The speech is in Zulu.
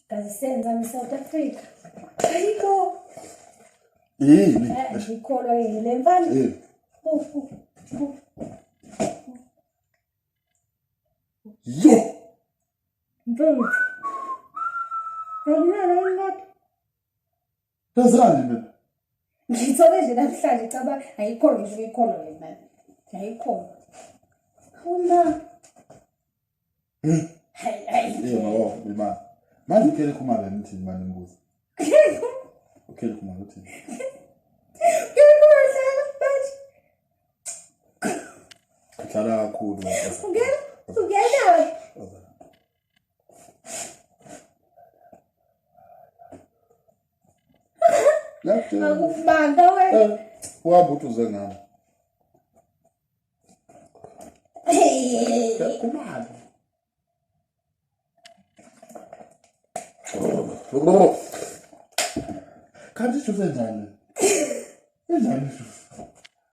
Kazisenza eSouth Africa. Ayikho. Yini? Ngikholwa yile mfana. Yo. Mfethu. Ayimana ingathi. Tazani mina. Ngithobe nje namhlanje cabanga ayikho nje uyikholwa le mali. Ayikho. Uma. Hayi. Yebo, imali. Manje ukhele khumala nithi imali imbuzi. Ukhele khumala uthi. Khala kakhulu. Ungena. Akubanda wena. Uhambe uze ngami. Khumala. Kanti usenjani? Enjani?